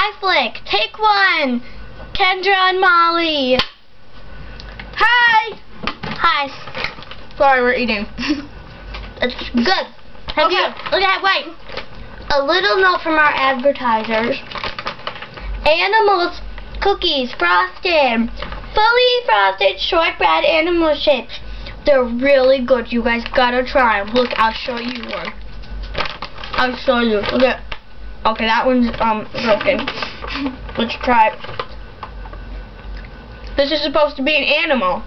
iFlick, take one. Kendra and Molly. Hi. Hi. Sorry, we're eating. It's good. Okay, wait. A little note from our advertisers. Animals cookies, frosted. Fully frosted shortbread animal shapes. They're really good. You guys gotta try them. Look, I'll show you one. I'll show you. Look. Okay, that one's broken. Let's try it. This is supposed to be an animal.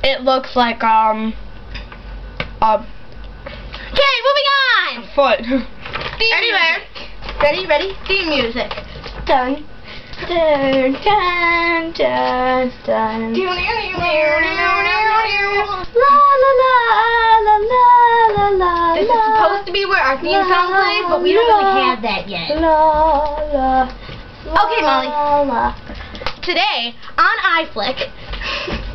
It looks like okay, moving on. A foot. Anyway, ready? Theme music. Dun dun dun dun dun. La la la la la la la. This is supposed to be where our theme song plays, but we don't really have that yet. Okay, Molly. Today on iFlick,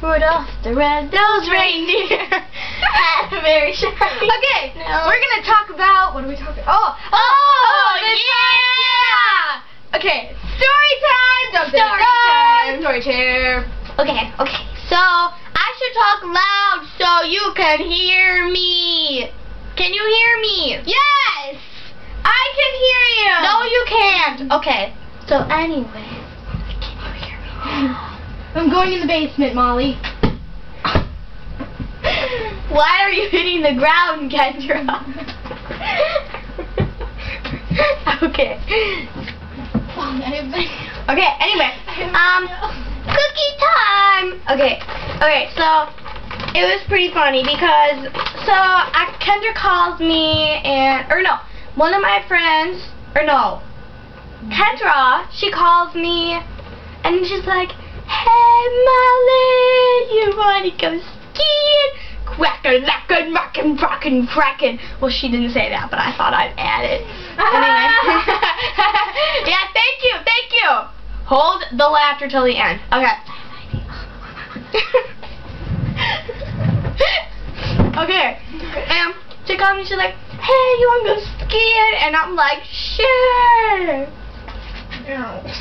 Rudolph the red-nosed reindeer had a very shiny. Okay, we're gonna talk about what are we talking? Oh, yeah! Okay, story time. Story time. Okay. So I should talk loud so you can hear me. Can you hear me? Yes, I can hear you. No, you can't. Okay. So anyway, can you hear me? I'm going in the basement, Molly. Why are you hitting the ground, Kendra? Okay. Okay, anyway. Cookie time! Okay, so it was pretty funny because Kendra calls me one of my friends, Kendra, she calls me and she's like, "Hey Molly, you wanna go skiing? Quack-a-lack-a, rockin', crackin'." Well, she didn't say that, but I thought I'd add it. Anyway. Yeah, thank you. Hold the laughter till the end. Okay. Okay. And she called me, she's like, "Hey, you wanna go skiing?" And I'm like, "Sure."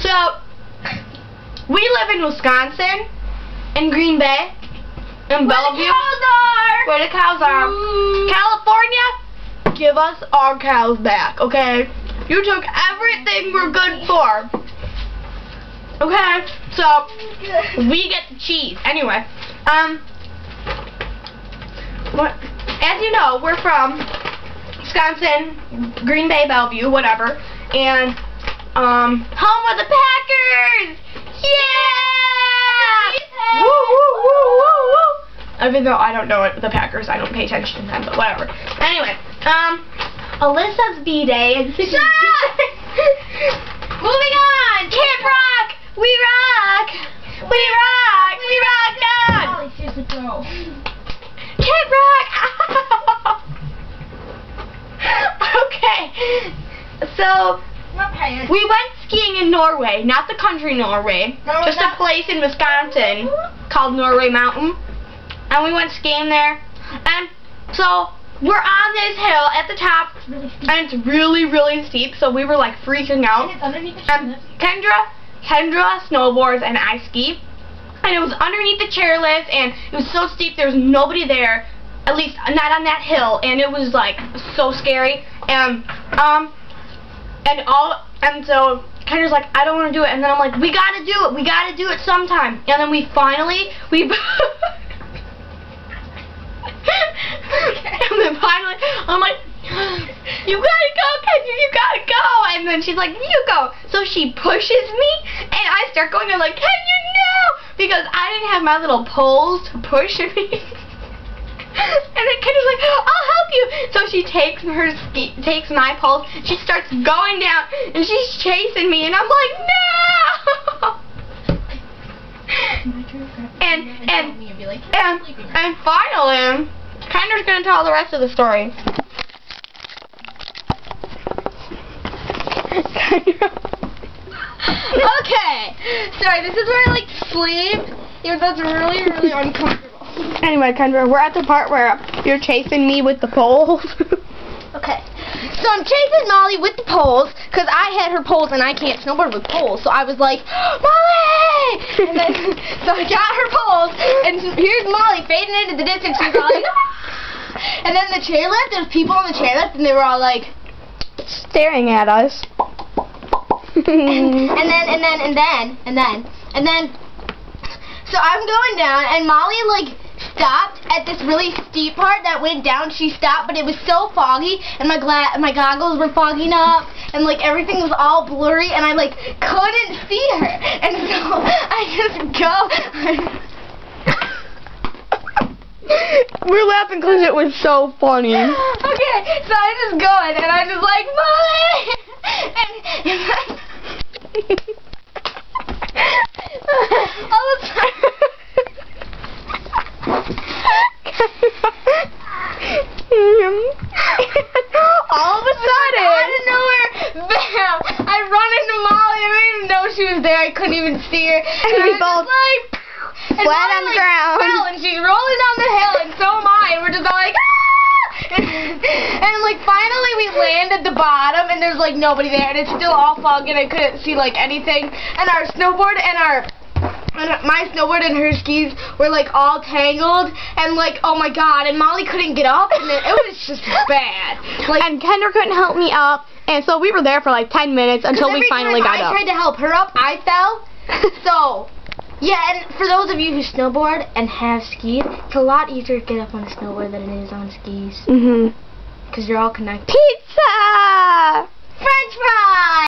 So, we live in Wisconsin, in Green Bay, in Bellevue, where the cows are. California, give us our cows back, okay? You took everything we're good for. Okay, so we get the cheese. Anyway, as you know, we're from Wisconsin, Green Bay, Bellevue, whatever, and home of the Packers! Yeah! Woo, woo, woo, woo, woo! Even though I don't know the Packers, I don't pay attention to them, but whatever. Anyway, Alyssa's B-Day, and shut up! Moving on! Camp Rock! We rock! We rock! We rock on! Molly, seriously, go. Camp Rock! Okay, so we went skiing in Norway, not the country Norway, just a place in Wisconsin called Norway Mountain, and we went skiing there, and so we're on this hill at the top, and it's really, really steep, so we were like freaking out, and Kendra snowboards and I ski, and it was underneath the chairlift, and it was so steep there was nobody there, at least not on that hill, and it was like so scary, and so Kendra's like, "I don't want to do it," and then I'm like, we gotta do it sometime, and then and then finally I'm like, "You gotta go, Kendra, you gotta go," and then she's like, "You go," so she pushes me, and I start going, I'm like, "Kendra, no," because I didn't have my little poles to push me. And then Kendra's like, "I'll help you." So she takes my poles, she starts going down, and she's chasing me, and I'm like, "No!" And finally, Kendra's gonna tell the rest of the story. Okay, sorry, this is where I like to sleep. Yeah, that's really, really uncomfortable. Anyway, Kendra, we're at the part where you're chasing me with the poles. Okay, So I'm chasing Molly with the poles, because I had her poles and I can't snowboard with poles. So I was like, Molly! And then, so I got her poles, and here's Molly fading into the distance. She's all like, ah! And then the chairlift, there's people on the chairlift, and they were all like, staring at us. and then, so I'm going down, and Molly, like, stopped at this really steep part that went down. She stopped, but it was so foggy, and my goggles were fogging up, and, like, everything was all blurry, and I, like, couldn't see her. And so I just go. We're laughing because it was so funny. Okay, so I just go, and I'm just like, Molly! All of a sudden, out of nowhere, bam! I run into Molly. I didn't even know she was there. I couldn't even see her. And we both like, flat on the ground. Fell, and she's rolling down the hill, and so am I. And we're just all like, ah! And like finally we land at the bottom, and there's like nobody there, and it's still all foggy, and I couldn't see like anything. And our snowboard and my snowboard and her skis were like all tangled, and like, oh my god, and Molly couldn't get up, and it was just bad. Like, and Kendra couldn't help me up, and so we were there for like 10 minutes until we finally got up. I tried to help her up, I fell. So, yeah, and for those of you who snowboard and have skis, it's a lot easier to get up on a snowboard than it is on skis. Mm-hmm. Because you're all connected. Pizza! French fries!